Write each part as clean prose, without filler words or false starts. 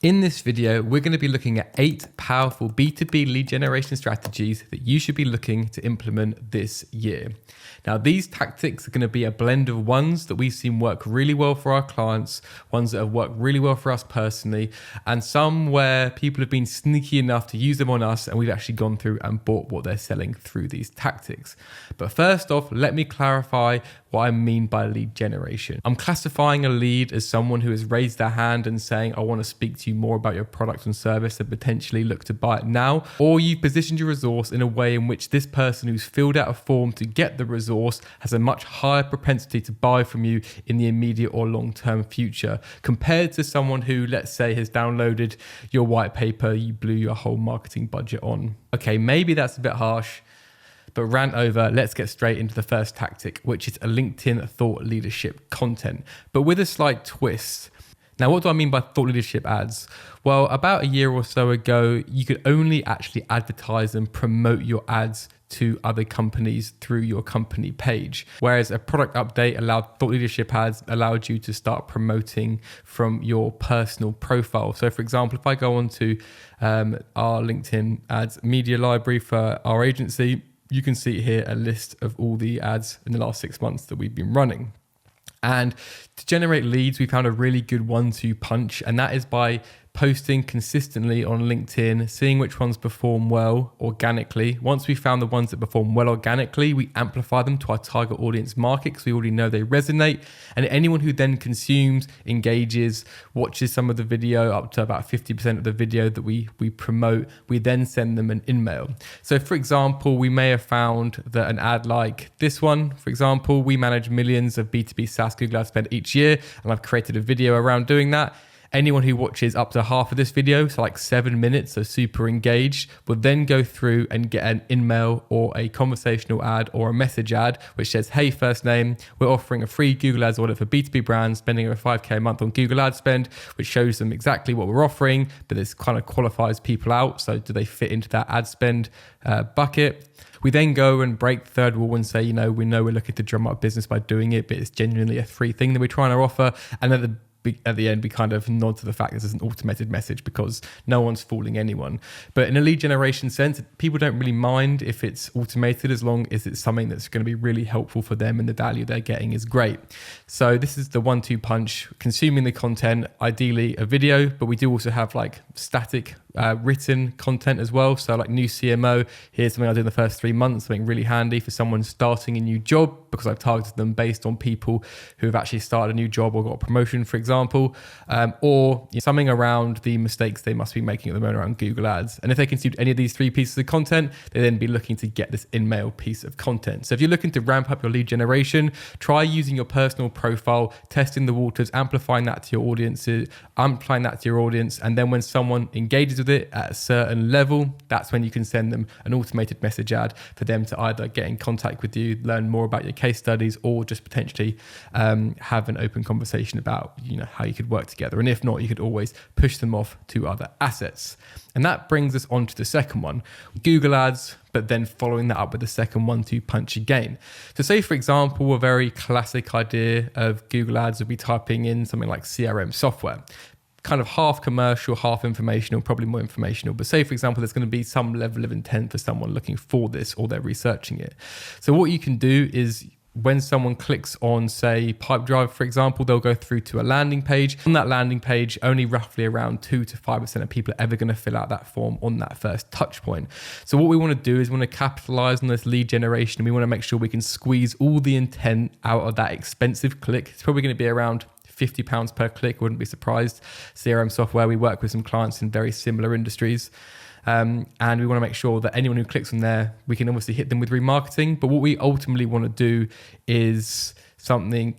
In this video, we're going to be looking at 8 powerful B2B lead generation strategies that you should be looking to implement this year. Now, these tactics are going to be a blend of ones that we've seen work really well for our clients, ones that have worked really well for us personally, and some where people have been sneaky enough to use them on us and we've actually gone through and bought what they're selling through these tactics. But first off, let me clarify what I mean by lead generation. I'm classifying a lead as someone who has raised their hand and saying, I want to speak to you more about your product and service and potentially look to buy it now. Or you've positioned your resource in a way in which this person who's filled out a form to get the resource has a much higher propensity to buy from you in the immediate or long-term future compared to someone who, let's say, has downloaded your white paper you blew your whole marketing budget on. Okay, maybe that's a bit harsh, but rant over, let's get straight into the first tactic, which is a LinkedIn thought leadership content, but with a slight twist. Now, what do I mean by thought leadership ads? Well, about a year or so ago, you could only actually advertise and promote your ads to other companies through your company page. Whereas a product update allowed thought leadership ads allowed you to start promoting from your personal profile. So for example, if I go onto our LinkedIn ads media library for our agency, you can see here a list of all the ads in the last 6 months that we've been running. And to generate leads, we found a really good 1-2 punch, and that is by posting consistently on LinkedIn, seeing which ones perform well organically. Once we found the ones that perform well organically, we amplify them to our target audience market because we already know they resonate. And anyone who then consumes, engages, watches some of the video, up to about 50% of the video that we promote, we then send them an email. So for example, we may have found that an ad like this one, for example, we manage millions of B2B SaaS Google Ad spend each year, and I've created a video around doing that. Anyone who watches up to half of this video, so like 7 minutes, so super engaged, will then go through and get an email or a conversational ad or a message ad, which says, hey, first name, we're offering a free Google Ads audit for B2B brands spending over $5K a month on Google Ad spend, which shows them exactly what we're offering, but this kind of qualifies people out. So do they fit into that ad spend bucket? We then go and break the third wall and say, we know we're looking to drum up business by doing it, but it's genuinely a free thing that we're trying to offer. And at the end, we kind of nod to the fact this is an automated message because no one's fooling anyone. But in a lead generation sense, people don't really mind if it's automated as long as it's something that's going to be really helpful for them and the value they're getting is great. So this is the 1-2 punch, consuming the content, ideally a video, but we do also have like static written content as well. So like new CMO, here's something I did in the first 3 months, something really handy for someone starting a new job because I've targeted them based on people who have actually started a new job or got a promotion, for example, or something around the mistakes they must be making at the moment around Google Ads. And if they consumed any of these 3 pieces of content, they then be looking to get this in-mail piece of content. So if you're looking to ramp up your lead generation, try using your personal profile, testing the waters, amplifying that to your audiences, amplifying that to your audience, and then when someone engages with it at a certain level, that's when you can send them an automated message ad for them to either get in contact with you, learn more about your case studies, or just potentially have an open conversation about how you could work together. And if not, you could always push them off to other assets. And that brings us on to the second one, Google Ads, but then following that up with the second 1-2 punch again. So say, for example, a very classic idea of Google Ads would be typing in something like CRM software, kind of half commercial, half informational, probably more informational. But say, for example, there's going to be some level of intent for someone looking for this or they're researching it. So what you can do is when someone clicks on, say, Pipedrive, for example, they'll go through to a landing page. On that landing page, only roughly around 2 to 5% of people are ever going to fill out that form on that first touch point. So what we want to do is we want to capitalize on this lead generation. We want to make sure we can squeeze all the intent out of that expensive click. It's probably going to be around £50 per click, wouldn't be surprised. CRM software, we work with some clients in very similar industries. And we want to make sure that anyone who clicks on there, we can obviously hit them with remarketing. But what we ultimately want to do is something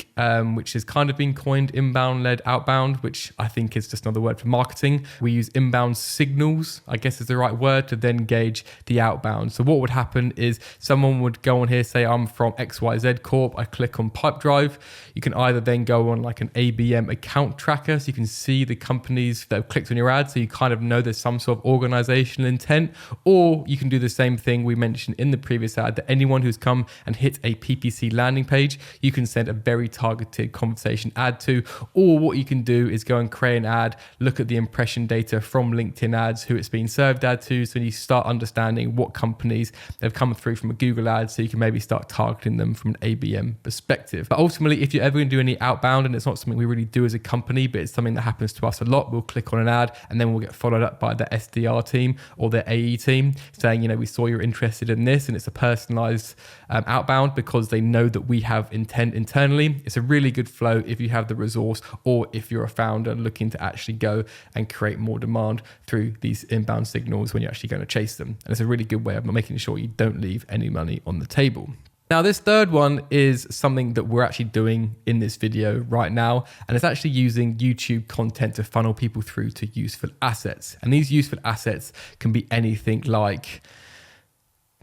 which has kind of been coined inbound-led outbound, which I think is just another word for marketing. We use inbound signals, I guess is the right word, to then gauge the outbound. So what would happen is someone would go on here, say I'm from XYZ Corp, I click on Pipedrive. You can either then go on like an ABM account tracker, so you can see the companies that have clicked on your ad, so you kind of know there's some sort of organizational intent, or you can do the same thing we mentioned in the previous ad, that anyone who's come and hit a PPC landing page, you can send a very targeted conversation ad to. Or what you can do is go and create an ad, look at the impression data from LinkedIn ads, who it's been served ad to, so you start understanding what companies have come through from a Google ad, so you can maybe start targeting them from an ABM perspective. But ultimately, if you're ever going to do any outbound, and it's not something we really do as a company, but it's something that happens to us a lot, we'll click on an ad and then we'll get followed up by the SDR team or the AE team saying, we saw you're interested in this, and it's a personalized outbound because they know that we have intent internally. It's a really good flow if you have the resource or if you're a founder looking to actually go and create more demand through these inbound signals when you're actually going to chase them. And it's a really good way of making sure you don't leave any money on the table. Now, this third one is something that we're actually doing in this video right now, and it's actually using YouTube content to funnel people through to useful assets. And these useful assets can be anything like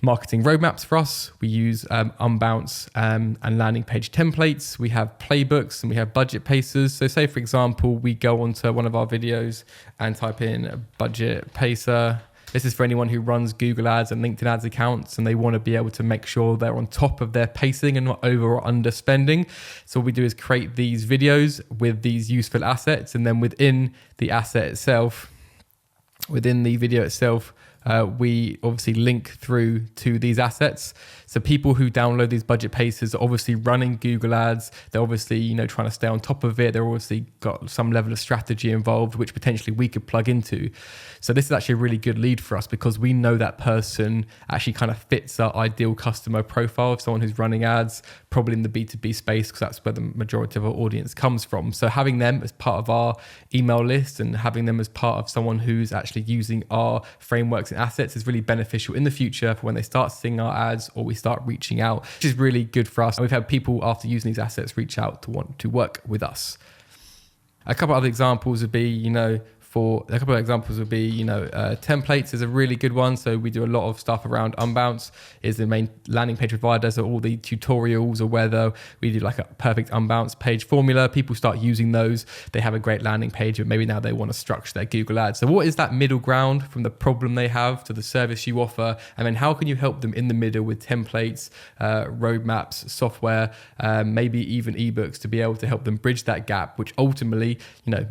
marketing roadmaps for us. We use unbounce and landing page templates. We have playbooks and we have budget pacers. So say, for example, we go onto one of our videos and type in budget pacer. This is for anyone who runs Google Ads and LinkedIn Ads accounts, and they want to be able to make sure they're on top of their pacing and not over or under spending. So what we do is create these videos with these useful assets, and then within the asset itself, within the video itself, we obviously link through to these assets. So people who download these budget pacers are obviously running Google Ads. They're obviously, trying to stay on top of it. They're obviously got some level of strategy involved, which potentially we could plug into. So this is actually a really good lead for us because we know that person actually kind of fits our ideal customer profile of someone who's running ads, probably in the B2B space, because that's where the majority of our audience comes from. So having them as part of our email list and having them as part of someone who's actually using our frameworks and assets is really beneficial in the future for when they start seeing our ads or we start reaching out, which is really good for us. And we've had people after using these assets reach out to want to work with us. A couple of other examples would be, templates is a really good one. So we do a lot of stuff around Unbounce, is the main landing page provider. So all the tutorials, or whether we do like a perfect Unbounce page formula, people start using those. They have a great landing page, but maybe now they want to structure their Google ads. So what is that middle ground from the problem they have to the service you offer? And then how can you help them in the middle with templates, roadmaps, software, maybe even eBooks to be able to help them bridge that gap, which ultimately,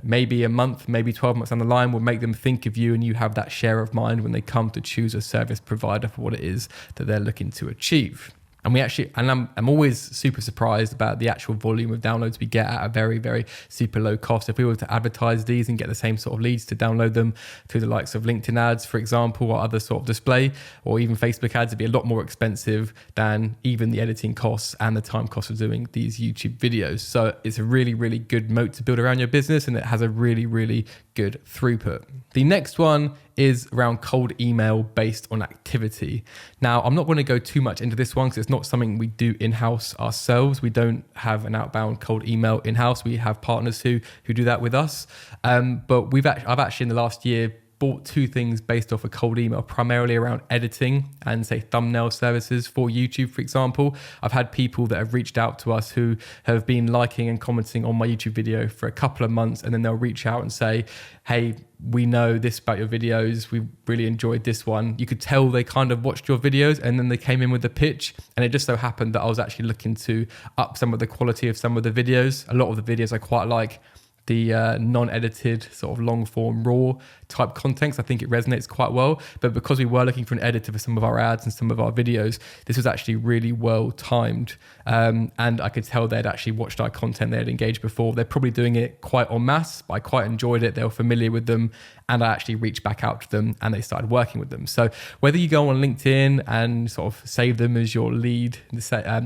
maybe a month, maybe 12 months down the line will make them think of you, and you have that share of mind when they come to choose a service provider for what it is that they're looking to achieve. And I'm always super surprised about the actual volume of downloads we get at a very, very super low cost. If we were to advertise these and get the same sort of leads to download them through the likes of LinkedIn ads, for example, or other sort of display, or even Facebook ads, it'd be a lot more expensive than even the editing costs and the time cost of doing these YouTube videos. So it's a really, really good moat to build around your business, and it has a really, really good throughput. The next one is around cold email based on activity. Now, I'm not going to go too much into this one because it's not something we do in-house ourselves. We don't have an outbound cold email in-house. We have partners who do that with us. But I've actually in the last year bought two things based off a cold email, primarily around editing and say thumbnail services for YouTube, for example. I've had people that have reached out to us who have been liking and commenting on my YouTube video for a couple of months, and then they'll reach out and say, hey, we know this about your videos. We really enjoyed this one. You could tell they kind of watched your videos, and then they came in with the pitch. And it just so happened that I was actually looking to up some of the quality of some of the videos. A lot of the videos I quite like the non-edited sort of long form raw type content. I think it resonates quite well, but because we were looking for an editor for some of our ads and some of our videos, this was actually really well timed, and I could tell they'd actually watched our content, they'd engaged before. They're probably doing it quite en masse, but I quite enjoyed it. They were familiar with them, and I actually reached back out to them and they started working with them. So whether you go on LinkedIn and sort of save them as your lead,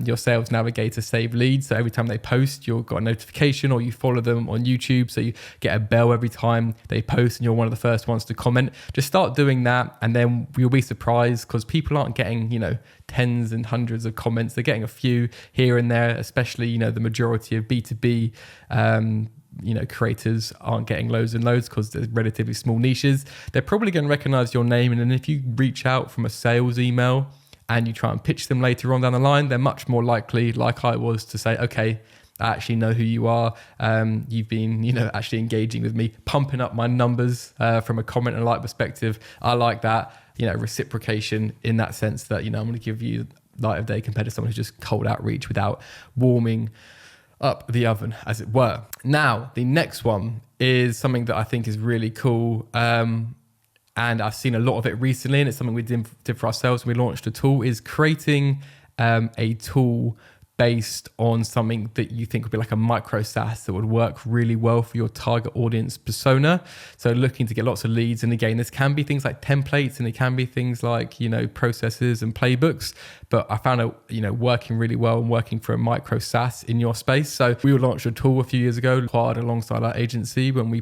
your sales navigator save leads, so every time they post you've got a notification, or you follow them on YouTube so you get a bell every time they post and you're one of the first ones to comment, just start doing that, and then you'll be surprised because people aren't getting tens and hundreds of comments. They're getting a few here and there, especially the majority of B2B creators aren't getting loads and loads because they're relatively small niches. They're probably going to recognize your name, and then if you reach out from a sales email and you try and pitch them later on down the line, they're much more likely, like I was, to say, okay, I actually know who you are. You've been, actually engaging with me, pumping up my numbers from a comment and like perspective. I like that, reciprocation in that sense that, I'm going to give you light of day compared to someone who's just cold outreach without warming up the oven, as it were. Now, the next one is something that I think is really cool. And I've seen a lot of it recently, and it's something we did for ourselves when we launched a tool, is creating a tool based on something that you think would be like a micro SaaS that would work really well for your target audience persona. So looking to get lots of leads. And again, this can be things like templates, and it can be things like, processes and playbooks, but I found it, working really well and working for a micro SaaS in your space. So we launched a tool a few years ago, acquired alongside our agency when we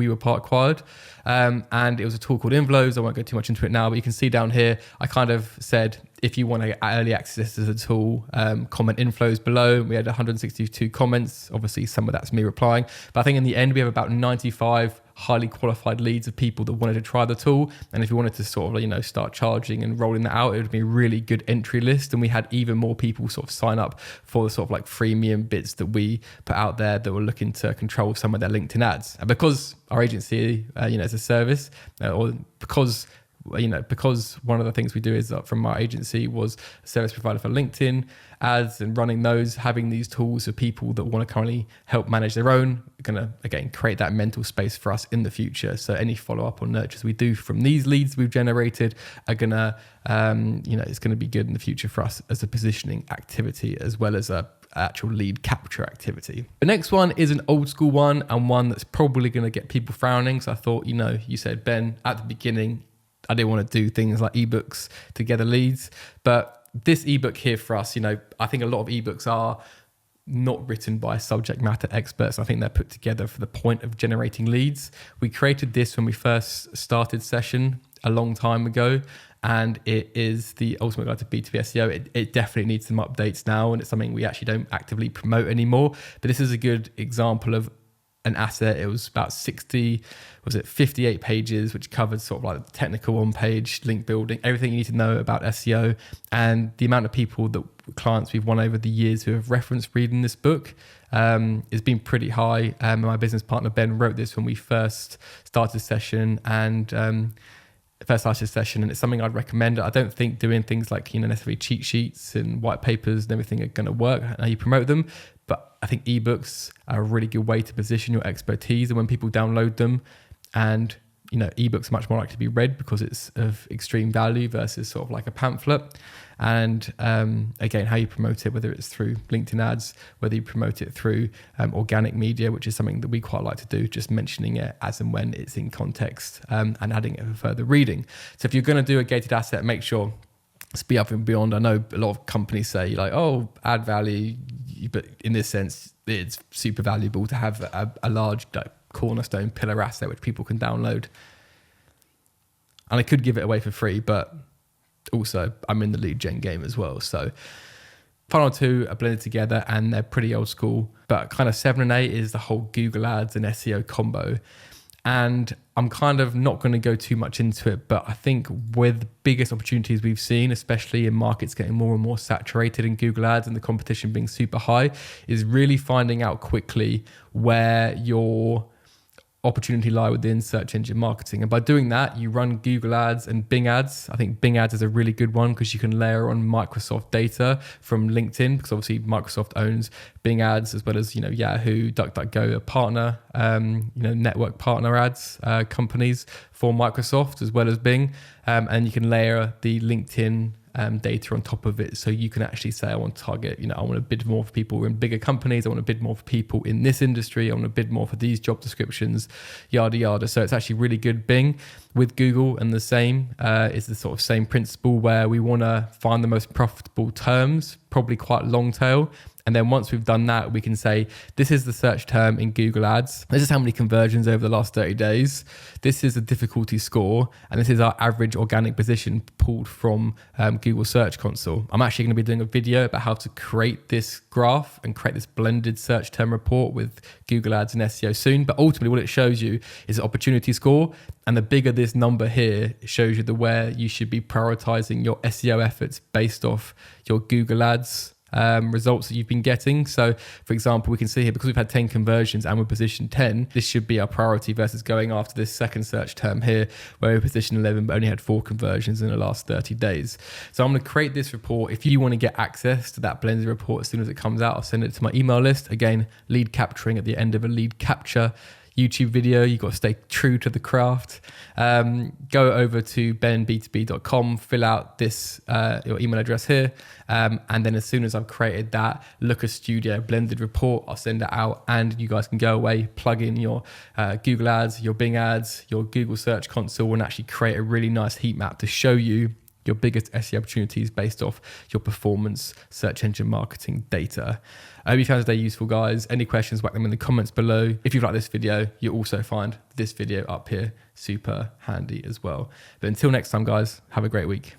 were part acquired. And it was a tool called Envelopes. I won't go too much into it now, but you can see down here, I kind of said, if you want to early access to the tool, comment inflows below. We had 162 comments. Obviously, some of that's me replying. But I think in the end, we have about 95 highly qualified leads of people that wanted to try the tool. And if you wanted to sort of, start charging and rolling that out, it would be a really good entry list. And we had even more people sort of sign up for the sort of like freemium bits that we put out there that were looking to control some of their LinkedIn ads. And because our agency, is a service, or because one of the things we do is from our agency was a service provider for LinkedIn ads and running those, having these tools for people that want to currently help manage their own, going to, again, create that mental space for us in the future. So any follow-up or nurtures we do from these leads we've generated are going to, it's going to be good in the future for us as a positioning activity as well as a actual lead capture activity. The next one is an old school one, and one that's probably going to get people frowning. So I thought, you said, Ben, at the beginning, I didn't want to do things like ebooks to gather leads, but this ebook here for us, I think a lot of ebooks are not written by subject matter experts. I think they're put together for the point of generating leads. We created this when we first started Session a long time ago, and it is the ultimate guide to B2B SEO. It definitely needs some updates now, and it's something we actually don't actively promote anymore. But this is a good example of an asset. It was about 58 pages, which covered sort of like the technical on-page link building, everything you need to know about SEO. And the amount of people clients we've won over the years who have referenced reading this book has been pretty high. My business partner, Ben, wrote this when we first started Session, and it's something I'd recommend. I don't think doing things like, necessarily cheat sheets and white papers and everything are going to work, how you promote them. But I think ebooks are a really good way to position your expertise. And when people download them, and ebooks are much more likely to be read because it's of extreme value versus sort of like a pamphlet. And again, how you promote it, whether it's through LinkedIn ads, whether you promote it through organic media, which is something that we quite like to do, just mentioning it as and when it's in context, and adding it for further reading. So if you're going to do a gated asset, make sure it's be up and beyond. I know a lot of companies say like, oh, add value, but in this sense, it's super valuable to have a large cornerstone pillar asset which people can download. And I could give it away for free, but also I'm in the lead gen game as well. So final two are blended together and they're pretty old school, but kind of 7 and 8 is the whole Google ads and SEO combo. And I'm kind of not going to go too much into it, but I think with the biggest opportunities we've seen, especially in markets getting more and more saturated in Google ads and the competition being super high, is really finding out quickly where your opportunity lie within search engine marketing. And by doing that, you run Google ads and Bing ads. I think Bing ads is a really good one because you can layer on Microsoft data from LinkedIn, because obviously Microsoft owns Bing ads as well as, Yahoo, DuckDuckGo, a partner, network partner ads companies for Microsoft as well as Bing. And you can layer the LinkedIn data on top of it, so you can actually say, I want to target, I want to bid more for people in bigger companies, I want to bid more for people in this industry, I want to bid more for these job descriptions, yada yada. So it's actually really good. Bing with Google, and the same is the sort of same principle where we want to find the most profitable terms, probably quite long tail. And then once we've done that, we can say, this is the search term in Google ads. This is how many conversions over the last 30 days. This is the difficulty score. And this is our average organic position pulled from Google Search Console. I'm actually going to be doing a video about how to create this graph and create this blended search term report with Google ads and SEO soon. But ultimately what it shows you is the opportunity score. And the bigger this number here, it shows you where you should be prioritizing your SEO efforts based off your Google ads results that you've been getting. So for example, we can see here, because we've had 10 conversions and we're position 10, this should be our priority versus going after this second search term here where we're position 11 but only had 4 conversions in the last 30 days. So I'm going to create this report. If you want to get access to that blended report as soon as it comes out, I'll send it to my email list. Again, lead capturing at the end of a lead capture YouTube video. You've got to stay true to the craft. Go over to benb2b.com, fill out this your email address here, and then as soon as I've created that Looker Studio blended report, I'll send it out, and you guys can go away, plug in your Google ads, your Bing ads, your Google Search Console, and actually create a really nice heat map to show you your biggest SEO opportunities based off your performance search engine marketing data. I hope you found today useful, guys. Any questions, whack them in the comments below. If you've liked this video, you'll also find this video up here super handy as well. But until next time, guys, have a great week.